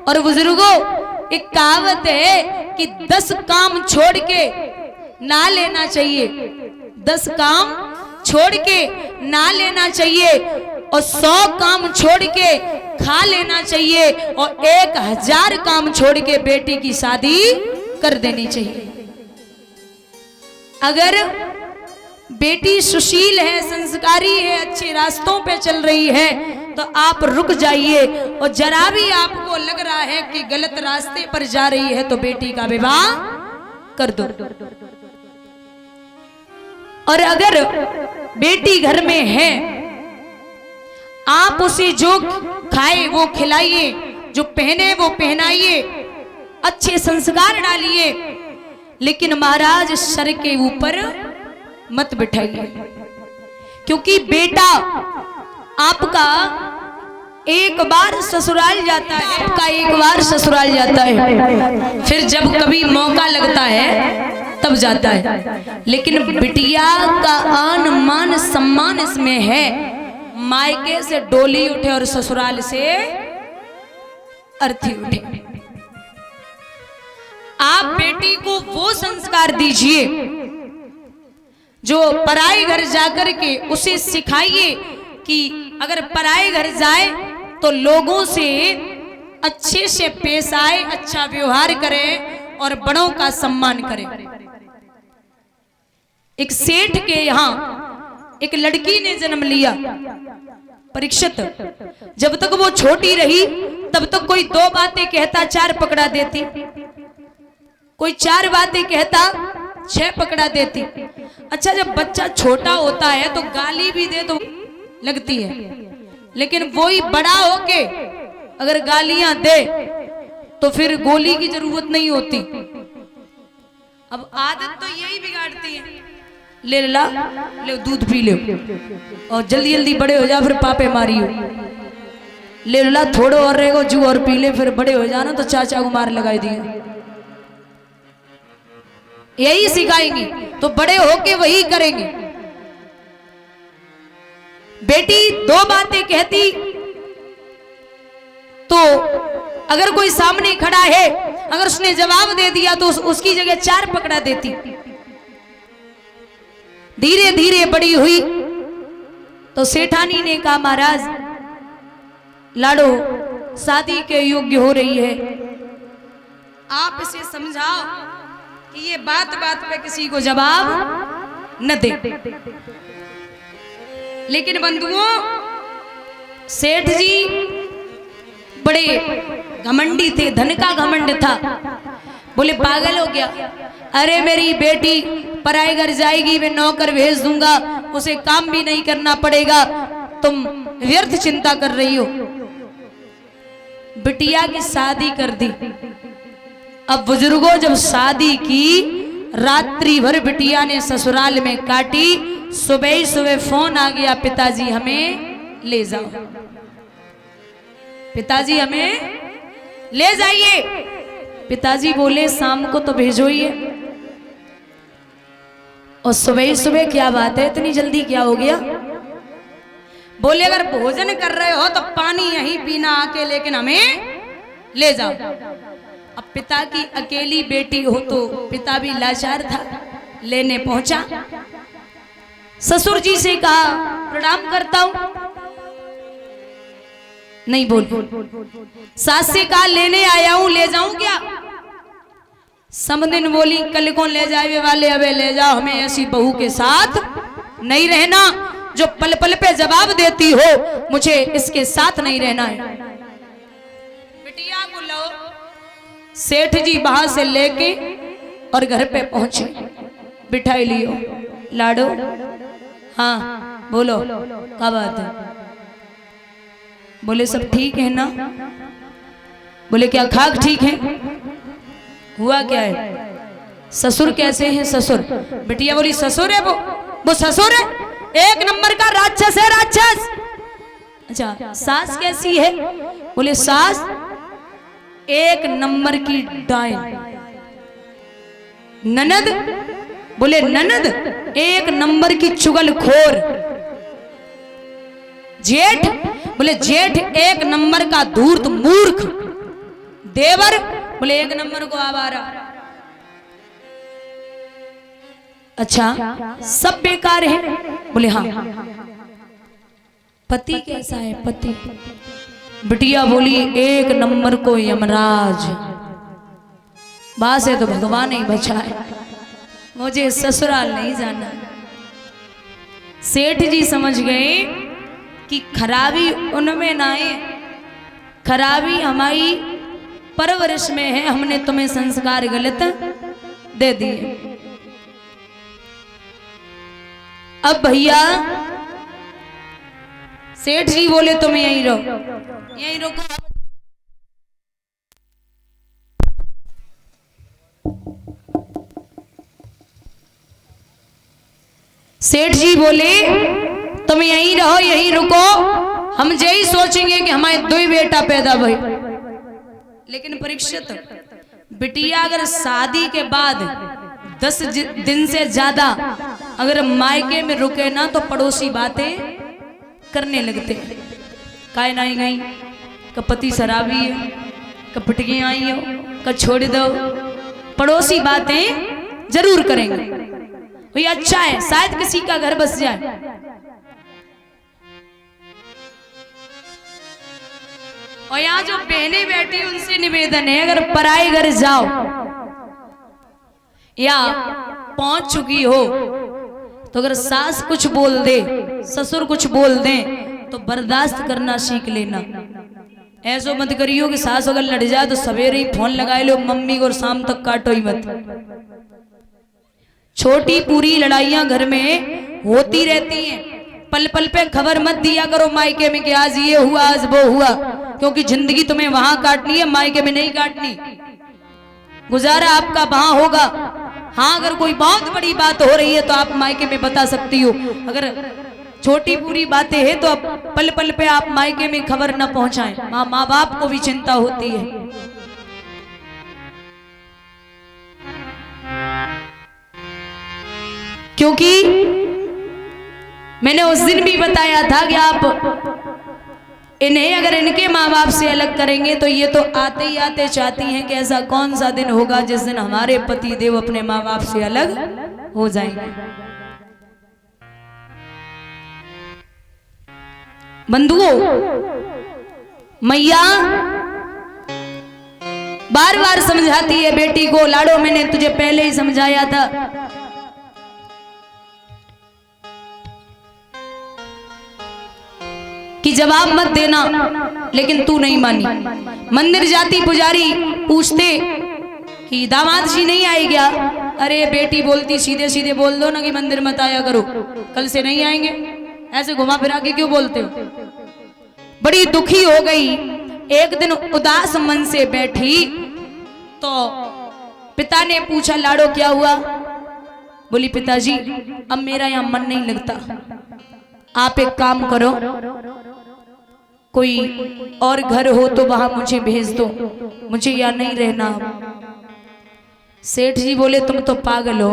और बुजुर्गों, एक कहावत है कि 10 काम छोड़ के ना लेना चाहिए, 10 काम छोड़ के ना लेना चाहिए, और 100 काम छोड़ के खा लेना चाहिए, और 1000 काम छोड़ के बेटी की शादी कर देनी चाहिए। अगर बेटी सुशील है, संस्कारी है, अच्छे रास्तों पे चल रही है, तो आप रुक जाइए, और जरा भी आपको लग रहा है कि गलत रास्ते पर जा रही है तो बेटी का विवाह कर दो। और अगर बेटी घर में है, आप उसे जो खाए वो खिलाइए, जो पहने वो पहनाइए, अच्छे संस्कार डालिए, लेकिन महाराज सर के ऊपर मत बिठाइए, क्योंकि बेटा आपका एक बार ससुराल जाता है, आपका एक बार ससुराल जाता है, फिर जब कभी मौका लगता है तब जाता है। लेकिन बिटिया का आन मान सम्मान इसमें है, मायके से डोली उठे और ससुराल से अर्थी उठे। आप बेटी को वो संस्कार दीजिए जो पराए घर जाकर के उसे सिखाइए कि अगर पराए घर जाए तो लोगों से अच्छे से पेश आए, अच्छा व्यवहार करे और बड़ों का सम्मान करे। एक सेठ के यहाँ एक लड़की ने जन्म लिया, परीक्षित। जब तक वो छोटी रही तब तक कोई 2 बातें कहता 4 पकड़ा देती, कोई 4 बातें कहता 6 पकड़ा देती। अच्छा, जब बच्चा छोटा होता है तो गाली भी दे तो लगती है, लेकिन वही बड़ा होके अगर गालियां दे तो फिर गोली की जरूरत नहीं होती। अब आदत तो यही बिगाड़ती है, ले ला, ले दूध पी ले, और जल्दी जल्दी बड़े हो जा, फिर पापे मारियो, ले ला थोड़ो और रहेगो जू और पी ले, फिर बड़े हो जाना तो चाचा को मार लगाई दिए। यही सिखाएंगी तो बड़े होके वही करेंगे। बेटी 2 बातें कहती तो अगर कोई सामने खड़ा है, अगर उसने जवाब दे दिया तो उसकी जगह 4 पकड़ा देती। धीरे धीरे बड़ी हुई तो सेठानी ने कहा, महाराज लाडो शादी के योग्य हो रही है, आप इसे समझाओ कि ये बात बात पे किसी को जवाब न दे। लेकिन बंधुओं, सेठ जी बड़े घमंडी थे, धन का घमंड था। बोले पागल हो गया, अरे मेरी बेटी पराए घर जाएगी, मैं नौकर भेज दूंगा, उसे काम भी नहीं करना पड़ेगा, तुम व्यर्थ चिंता कर रही हो। बिटिया की शादी कर दी। अब बुजुर्गों, जब शादी की, रात्रि भर बिटिया ने ससुराल में काटी, सुबह सुबह फोन आ गया, पिताजी हमें ले जाओ, पिताजी हमें ले जाइए। पिताजी बोले शाम को तो भेजो ही है। और सुबह सुबह क्या बात है, इतनी जल्दी क्या हो गया? बोले अगर भोजन कर रहे हो तो पानी यहीं पीना आके, लेकिन हमें ले जाओ। अब पिता की अकेली बेटी हो तो पिता भी लाचार था, लेने पहुंचा। ससुर जी से कहा प्रणाम करता हूं, नहीं बोल। सास से कहा लेने आया हूं, ले जाऊं क्या? समदिन बोली कल कौन ले जाए वाले, अबे ले जाओ, हमें ऐसी बहू के साथ नहीं रहना जो पल पल पे जवाब देती हो, मुझे इसके साथ नहीं रहना है। बिटिया को लो। सेठ जी वहां से लेके और घर पे पहुंचे, बिठाई लियो। लाडो, हाँ बोलो, क्या बात है? बोले सब ठीक है ना? बोले क्या खाक ठीक है? हुआ क्या है? ससुर कैसे हैं ससुर? बिटिया बोली ससुर है, वो ससुर है, 1 नंबर का राक्षस है, राक्षस। अच्छा, सास कैसी है? बोले सास 1 नंबर की डायन। ननद? बोले ननद 1 नंबर की चुगलखोर। जेठ? बोले जेठ 1 नंबर का धूर्त मूर्ख। देवर बोले 1 नंबर को आवारा। अच्छा सब बेकार है? बोले हाँ। पति कैसा है? पति बिटिया बोली 1 नंबर को यमराज। बात से तो भगवान ही बचाए, मुझे ससुराल नहीं जाना। सेठ जी समझ गए कि खराबी उनमें ना है, खराबी हमारी परवरिश में है, हमने तुम्हें संस्कार गलत दे दिए। अब भैया सेठ जी बोले तुम यहीं रहो, यहीं रुको। सेठ जी बोले तुम यहीं रहो, यहीं रुको, हम यही सोचेंगे कि हमारे 2 बेटा पैदा भई। लेकिन परीक्षित बिटिया अगर शादी के बाद 10 दिन से ज्यादा अगर मायके में रुके ना तो पड़ोसी बातें करने लगते। काय नहीं गई, पति शराबी है, पिटकी आई हो, छोड़ दो, पड़ोसी बातें जरूर करेंगे। भैया अच्छा है शायद किसी का घर बस जाए। और यहाँ जो बहनें बैठी उनसे निवेदन है, अगर पराए घर जाओ या पहुंच चुकी हो तो अगर सास कुछ बोल दे, ससुर कुछ बोल दे तो बर्दाश्त करना सीख लेना। ऐसो मत करियो कि सास अगर लड़ जाए तो सवेरे ही फोन लगा लो मम्मी को और शाम तक काटो ही मत। छोटी पूरी लड़ाइयां घर में होती रहती हैं, पल पल पे खबर मत दिया करो मायके में कि आज ये हुआ आज वो हुआ, क्योंकि जिंदगी तुम्हें वहां काटनी है, मायके में नहीं काटनी। गुजारा आपका वहां होगा। हाँ अगर कोई बहुत बड़ी बात हो रही है तो आप मायके में बता सकती हो, अगर छोटी पूरी बातें हैं तो आप पल पल पे आप मायके में खबर न पहुंचाएं। माँ बाप को भी चिंता होती है। क्योंकि मैंने उस दिन भी बताया था कि आप इन्हें अगर इनके माँ बाप से अलग करेंगे तो ये तो आते ही आते चाहती हैं कि ऐसा कौन सा दिन होगा जिस दिन हमारे पति देव अपने माँ बाप से अलग हो जाएंगे। बंधुओं, मैया बार बार समझाती है बेटी को, लाडो मैंने तुझे पहले ही समझाया था कि जवाब मत देना, लेकिन तू नहीं मानी। मंदिर जाती पुजारी पूछते कि दामाद जी नहीं आए क्या? अरे बेटी बोलती सीधे सीधे बोल दो ना कि मंदिर मत आया करो, कल से नहीं आएंगे, ऐसे घुमा फिरा के क्यों बोलते हो? बड़ी दुखी हो गई। एक दिन उदास मन से बैठी तो पिता ने पूछा लाडो क्या हुआ? बोली पिताजी अब मेरा यहाँ मन नहीं लगता, आप एक काम करो, कोई और घर हो तो वहां मुझे भेज दो, मुझे यहाँ नहीं रहना। सेठ जी बोले तुम तो पागल हो,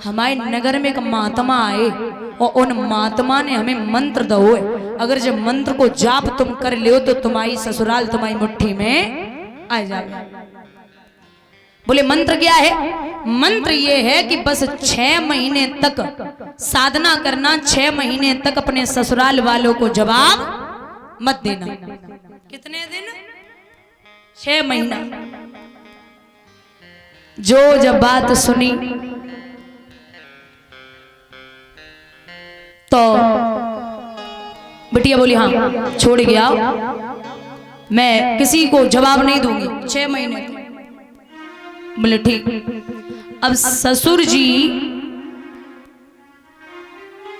हमारे नगर में एक महात्मा आए और उन महात्मा ने हमें मंत्र दो है, अगर जब मंत्र को जाप तुम कर लियो तो तुम्हारी ससुराल तुम्हारी मुट्ठी में आ जाए। बोले मंत्र क्या है? मंत्र ये है कि बस 6 महीने तक साधना करना, 6 महीने तक अपने ससुराल वालों को जवाब मत देना। कितने दिन? 6 महीना। जो जब बात सुनी तो बिटिया बोली हाँ छोड़ गया, मैं किसी को जवाब नहीं दूंगी 6 महीने। बोले ठीक। अब ससुर जी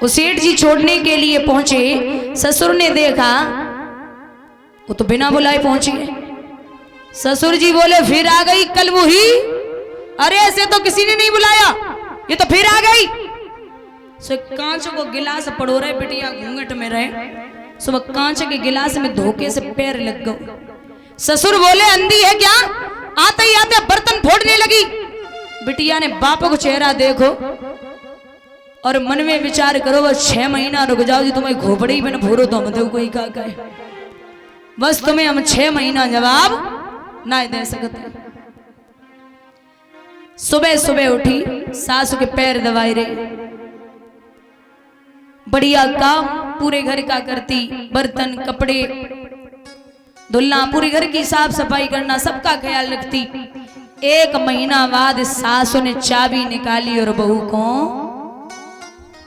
सेठ जी छोड़ने के लिए पहुंचे, ससुर ने देखा वो तो बिना बुलाए पहुंची है। ससुर जी बोले फिर आ गई कल वो ही? अरे ऐसे तो किसी ने नहीं बुलाया, ये तो फिर आ गई। कांच को गिलास पड़ो रहे, बिटिया घूंघट में रहे, सुबह कांच के गिलास में धोखे से पैर लग गए। ससुर बोले अंधी है क्या, आते ही आते बर्तन फोड़ने लगी। बिटिया ने बाप को चेहरा देखो और मन में विचार करो, बस 6 महीना रुक जाओ जी, तुम्हें घोपड़ी में न भोरो तो हम कोई का बस तुम्हें हम 6 महीना जवाब ना दे सकते। सुबह सुबह उठी, सासू के पैर दबाई रही, बढ़िया काम पूरे घर का करती, बर्तन कपड़े धुलना, पूरे घर की साफ सफाई करना, सबका ख्याल रखती। 1 महीना बाद सासू ने चाबी निकाली और बहू को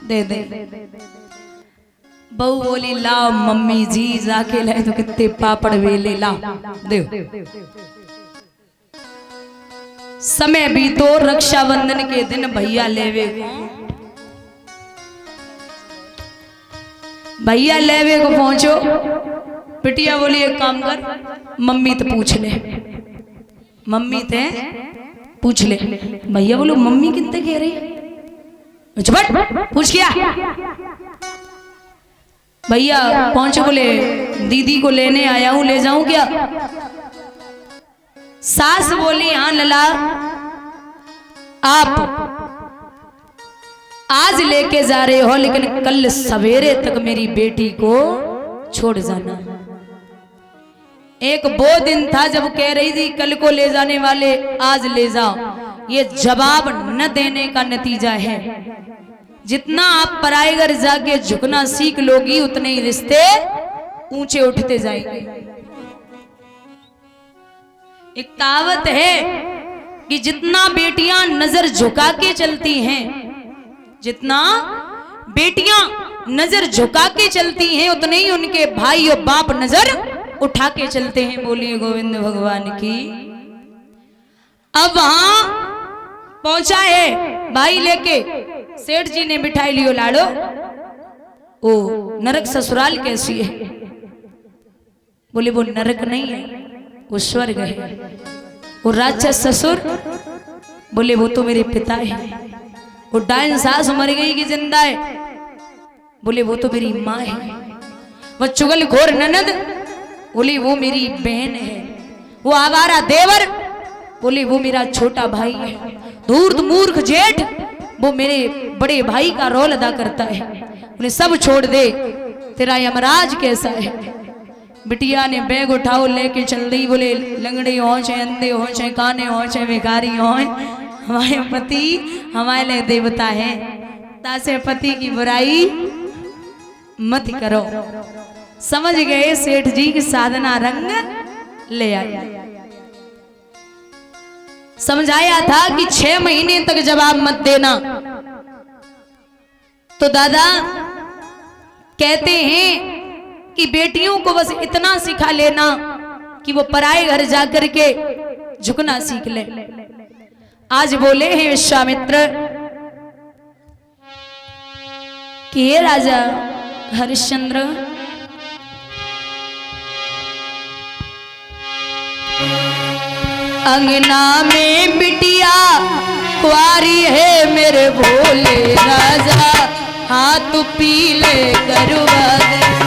दे दे। बहू बोली लाओ मम्मी जी, जाके लाए तो कितने पापड़ वेले, ला दे। समय बीतो, रक्षाबंधन के दिन भैया लेवे को पहुंचो। बिटिया बोली एक काम कर, मम्मी तो पूछ ले, मम्मी ते पूछ ले। भैया बोलो मम्मी कितने कह रही, पूछ क्या। भैया पहुंचे, बोले दीदी को लेने आया हूं, ले जाऊं क्या। सास बोली हाँ लला, आप आज लेके जा रहे हो, लेकिन कल सवेरे तक मेरी बेटी को छोड़ जाना। एक वो दिन था जब कह रही थी कल को ले जाने वाले, आज ले जाओ। ये जवाब न देने का नतीजा है। जितना आप पराए घर जाके झुकना सीख लोगी, उतने ही रिश्ते ऊंचे उठते जाएंगे। एक कहावत है कि जितना बेटियां नजर झुका के चलती हैं, जितना बेटियां नजर झुका के चलती हैं, उतने ही उनके भाई और बाप नजर उठा के चलते हैं। बोलिए गोविंद भगवान की। अब वहां पहुंचा है भाई लेके, सेठ जी ने बिठाई लियो लाड़ो। ओ नरक ससुराल कैसी है। बोले वो नरक नहीं है, वो स्वर्ग है। वो राक्षस ससुर, बोले वो तो मेरे पिता है। वो डायन सास मर गई कि जिंदा है, बोले वो तो मेरी माँ है। वो चुगलखोर ननद, बोले वो मेरी बहन है। वो आवारा देवर, बोले वो मेरा छोटा भाई है। धूर्त मूर्ख जेठ, वो मेरे बड़े भाई का रोल अदा करता है। बोले सब छोड़ दे, तेरा यमराज कैसा है। बिटिया ने बैग उठाओ लेके चल दी। बोले लंगड़े हो चाहे अंधे हो चाहे काने हो चाहे भिखारी हो, हमारे पति हमारे लिए देवता है। तासे पति की बुराई मत करो। समझ गए सेठ जी की साधना रंग ले आया। समझाया था कि 6 महीने तक जवाब मत देना। तो दादा कहते हैं कि बेटियों को बस इतना सिखा लेना कि वो पराए घर जाकर के झुकना सीख ले। आज बोले हैं विश्वामित्र कि ये राजा हरिश्चंद्र, अंगना में बिटिया कुआरी है मेरे भोले राजा, हाथ पीले करवा दे।